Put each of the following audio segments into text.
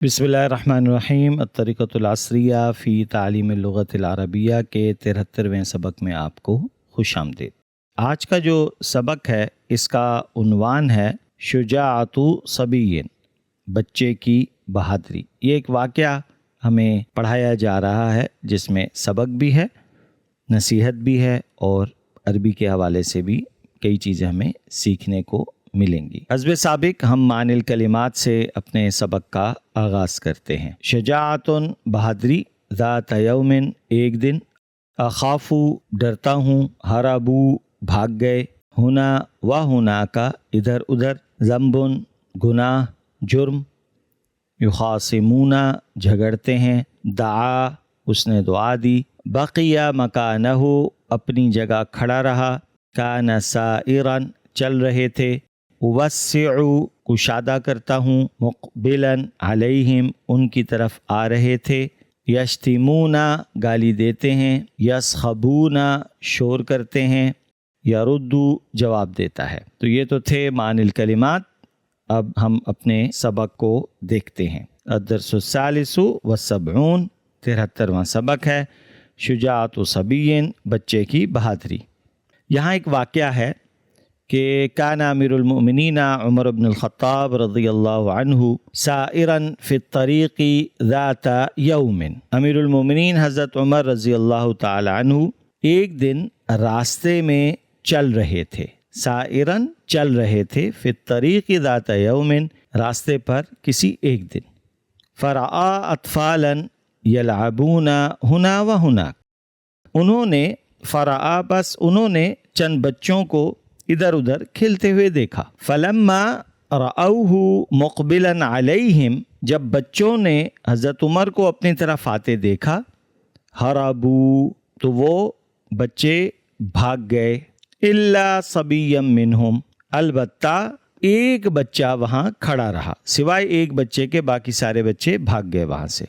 بسم اللہ الرحمن الرحیم۔ الطریقۃ العصریہ فی تعلیم اللغۃ العربیہ کے 73ویں سبق میں آپ کو خوش آمدید۔ آج کا جو سبق ہے اس کا عنوان ہے شجاعت صبی، بچے کی بہادری۔ یہ ایک واقعہ ہمیں پڑھایا جا رہا ہے جس میں سبق بھی ہے، نصیحت بھی ہے اور عربی کے حوالے سے بھی کئی چیزیں ہمیں سیکھنے کو ملیں گی۔ حسب سابق ہم معنی الکلمات سے اپنے سبق کا آغاز کرتے ہیں۔ شجاعت بہادری، ذات یوم ایک دن، اخافو ڈرتا ہوں، ہربو بھاگ گئے، ہونا و ہونا کا ادھر ادھر، ذنب گناہ جرم، یخاصمون جھگڑتے ہیں، دعا اس نے دعا دی، بقیہ مکانہ اپنی جگہ کھڑا رہا، کان سائرا چل رہے تھے، وسعو کشادہ کرتا ہوں، مقبلا علیہم ان کی طرف آ رہے تھے، یشتمون گالی دیتے ہیں، یسخبون شور کرتے ہیں، یردو جواب دیتا ہے۔ تو یہ تو تھے معنی الکلمات۔ اب ہم اپنے سبق کو دیکھتے ہیں۔ الدرس الثالث والسبعون، 73واں سبق ہے شجاعت صبی، بچے کی بہادری۔ یہاں ایک واقعہ ہے کہ کان امیر المؤمنین عمر بن الخطاب رضی اللہ عنہ سائرا فی الطریق ذات یوم، امیر المؤمنین حضرت عمر رضی اللہ تعالی عنہ ایک دن راستے میں چل رہے تھے، سائرا چل رہے تھے، فی الطریق ذات یوم راستے پر کسی ایک دن، فرآ اطفالا یلعبون ہنا و ہناک، انہوں نے فرآ بس انہوں نے چند بچوں کو ادھر ادھر کھیلتے ہوئے دیکھا، فلما رأوہ مقبلا علیہم جب بچوں نے حضرت عمر کو اپنی طرف آتے دیکھا، ہربو تو وہ بچے بھاگ گئے، الا صبیا منہم البتہ ایک بچہ وہاں کھڑا رہا، سوائے ایک بچے کے باقی سارے بچے بھاگ گئے وہاں سے،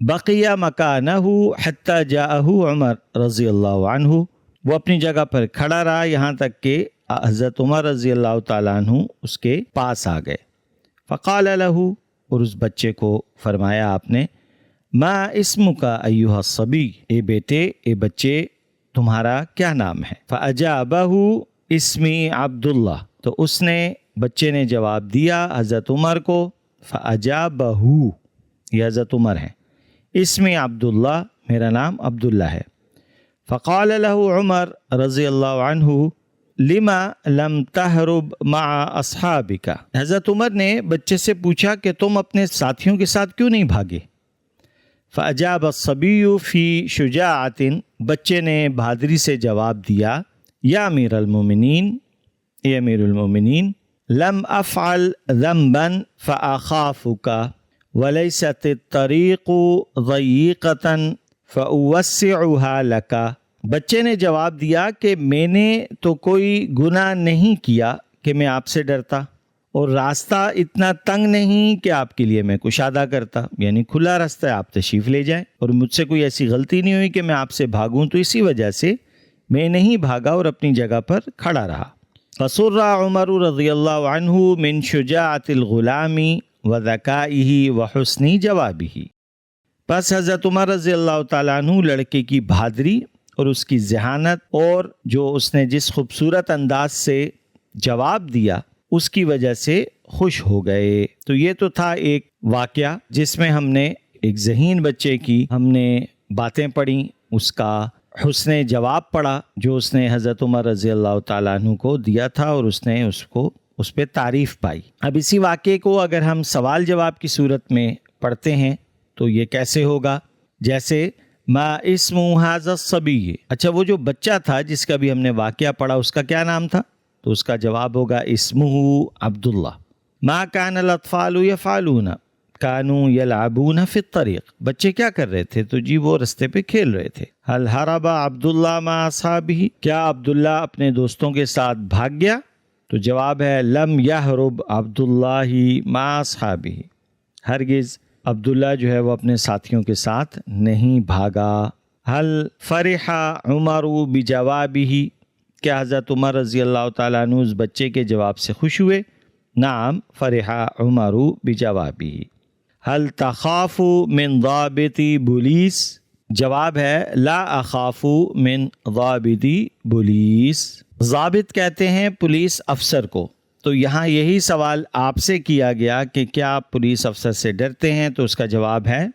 بقیہ مکانہ حتی جاءہ عمر رضی اللہ عنہ وہ اپنی جگہ پر کھڑا رہا یہاں تک کہ حضرت عمر رضی اللہ تعالیٰ عنہ اس کے پاس آ گئے، فقال لہ اور اس بچے کو فرمایا آپ نے، ما اسمک ایھا الصبی، اے بیٹے اے بچے تمہارا کیا نام ہے، فاجابہ اسمی عبداللہ تو اس نے بچے نے جواب دیا حضرت عمر کو، فاجابہ یہ حضرت عمر ہیں، اسمی عبداللہ میرا نام عبداللہ ہے، فقال لہ عمر رضی اللہ عنہ لما لم تہرب مع اصحابک، حضرت عمر نے بچے سے پوچھا کہ تم اپنے ساتھیوں کے ساتھ کیوں نہیں بھاگے، فاجاب الصبی فی شجاعت بچے نے بہادری سے جواب دیا، یا امیر المومنین اے امیر المومنین، لم افعل ذنبا فاخافک ولیست الطریق ضیقۃ فاوسعها لک، بچے نے جواب دیا کہ میں نے تو کوئی گناہ نہیں کیا کہ میں آپ سے ڈرتا، اور راستہ اتنا تنگ نہیں کہ آپ کے لیے میں کشادہ کرتا، یعنی کھلا راستہ ہے، آپ تشریف لے جائیں، اور مجھ سے کوئی ایسی غلطی نہیں ہوئی کہ میں آپ سے بھاگوں، تو اسی وجہ سے میں نہیں بھاگا اور اپنی جگہ پر کھڑا رہا۔ فسر عمر رضی اللہ عنہ من شجاعت الغلام وذکائہ وحسن جوابہ، پس حضرت عمر رضی اللہ تعالیٰ عنہ لڑکے کی بہادری اور اس کی ذہانت اور جو اس نے جس خوبصورت انداز سے جواب دیا اس کی وجہ سے خوش ہو گئے۔ تو یہ تو تھا ایک واقعہ جس میں ہم نے ایک ذہین بچے کی ہم نے باتیں پڑھیں، اس کا حسن جواب پڑھا جو اس نے حضرت عمر رضی اللہ تعالیٰ عنہ کو دیا تھا، اور اس نے اس پہ تعریف پائی۔ اب اسی واقعے کو اگر ہم سوال جواب کی صورت میں پڑھتے ہیں تو یہ کیسے ہوگا، جیسے ما اسم ھذا الصبی، اچھا وہ جو بچہ تھا جس کا بھی ہم نے واقعہ پڑھا اس کا کیا نام تھا، تو اس کا جواب ہوگا اسمہ عبداللہ۔ ما کان الاطفال یفعلون کانوا یلعبون فی الطریق، بچے کیا کر رہے تھے، تو جی وہ رستے پہ کھیل رہے تھے۔ هل ہرب عبداللہ مع اصحابہ، کیا عبداللہ اپنے دوستوں کے ساتھ بھاگ گیا، تو جواب ہے لم یہرب عبداللہ مع اصحابہ، ہرگز عبداللہ جو ہے وہ اپنے ساتھیوں کے ساتھ نہیں بھاگا۔ هل فرح عمر بجوابہ، کیا حضرت عمر رضی اللہ تعالیٰ عنہ اس بچے کے جواب سے خوش ہوئے، نعم فرح عمر بجوابہ۔ هل تخاف من ضابط پولیس؟ جواب ہے لا اخاف من ضابط پولیس۔ ضابط کہتے ہیں پولیس افسر کو، تو یہاں یہی سوال آپ سے کیا گیا کہ کیا آپ پولیس افسر سے ڈرتے ہیں، تو اس کا جواب ہے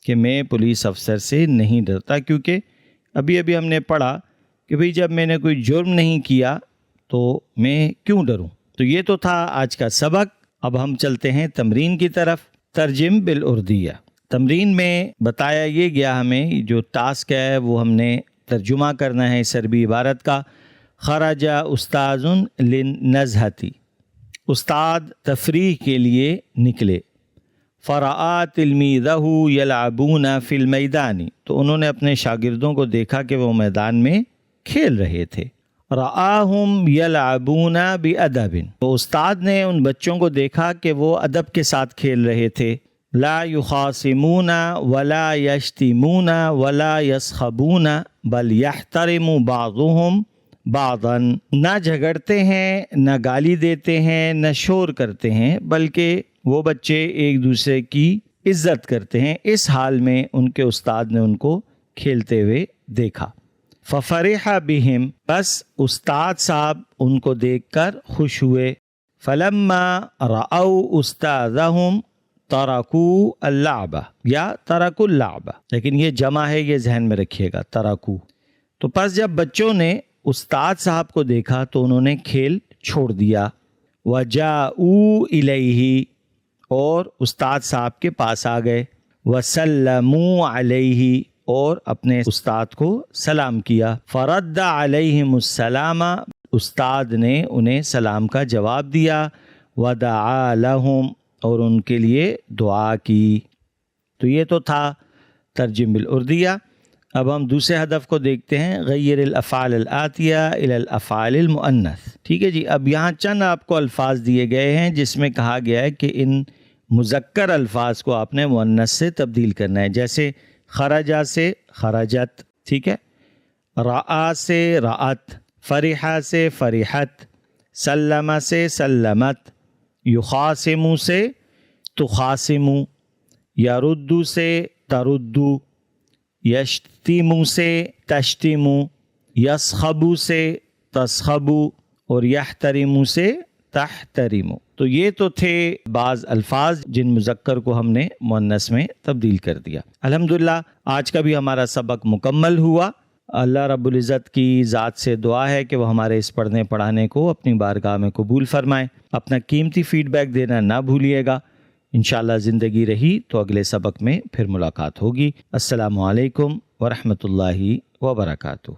کہ میں پولیس افسر سے نہیں ڈرتا، کیونکہ ابھی ہم نے پڑھا کہ بھئی جب میں نے کوئی جرم نہیں کیا تو میں کیوں ڈروں۔ تو یہ تو تھا آج کا سبق۔ اب ہم چلتے ہیں تمرین کی طرف۔ ترجم بالاردیہ۔ تمرین میں بتایا یہ گیا ہمیں جو ٹاسک ہے وہ ہم نے ترجمہ کرنا ہے اس عربی عبارت کا۔ خرج استاذ للنزہتی، استاد تفریح کے لیے نکلے۔ فرآ تلمیذہ یلعبون فی المیدان، تو انہوں نے اپنے شاگردوں کو دیکھا کہ وہ میدان میں کھیل رہے تھے۔ رآہم یلعبون بادب، تو استاد نے ان بچوں کو دیکھا کہ وہ ادب کے ساتھ کھیل رہے تھے۔ لا یخاصمون ولا یشتمون ولا یسخبون بل یحترم بعضهم بعضا، نہ جھگڑتے ہیں، نہ گالی دیتے ہیں، نہ شور کرتے ہیں، بلکہ وہ بچے ایک دوسرے کی عزت کرتے ہیں۔ اس حال میں ان کے استاد نے ان کو کھیلتے ہوئے دیکھا۔ ففرح بہم، بس استاد صاحب ان کو دیکھ کر خوش ہوئے۔ فلما رأوا استاذہم ترکوا اللعب، یا ترکوا اللعب، لیکن یہ جمع ہے، یہ ذہن میں رکھیے گا، ترکوا۔ تو پس جب بچوں نے استاد صاحب کو دیکھا تو انہوں نے کھیل چھوڑ دیا۔ وجاؤوا الیہ، اور استاد صاحب کے پاس آ گئے۔ وسلموا علیہ، اور اپنے استاد کو سلام کیا۔ فرد علیہم السلام، استاد نے انہیں سلام کا جواب دیا۔ ودعا لہم، اور ان کے لیے دعا کی۔ تو یہ تو تھا ترجم بالاردیہ۔ اب ہم دوسرے ہدف کو دیکھتے ہیں، غیر الافعال الآتیہ الی الافعال المؤنث۔ ٹھیک ہے جی، اب یہاں چند آپ کو الفاظ دیے گئے ہیں جس میں کہا گیا ہے کہ ان مذکر الفاظ کو آپ نے مؤنث سے تبدیل کرنا ہے، جیسے خرجہ سے خرجت، ٹھیک ہے، رآ سے رأت، فرحہ سے فرحت، سلم سے سلمت، یخاصم سے تخاصم، یرد سے ترد، یشتم سے تشتم، یسخب سے تسخب، اور یحترم سے تحترم۔ تو یہ تو تھے بعض الفاظ جن مذکر کو ہم نے مؤنث میں تبدیل کر دیا۔ الحمدللہ آج کا بھی ہمارا سبق مکمل ہوا۔ اللہ رب العزت کی ذات سے دعا ہے کہ وہ ہمارے اس پڑھنے پڑھانے کو اپنی بارگاہ میں قبول فرمائے۔ اپنا قیمتی فیڈ بیک دینا نہ بھولیے گا۔ انشاءاللہ زندگی رہی تو اگلے سبق میں پھر ملاقات ہوگی۔ السلام علیکم ورحمۃ اللہ وبرکاتہ۔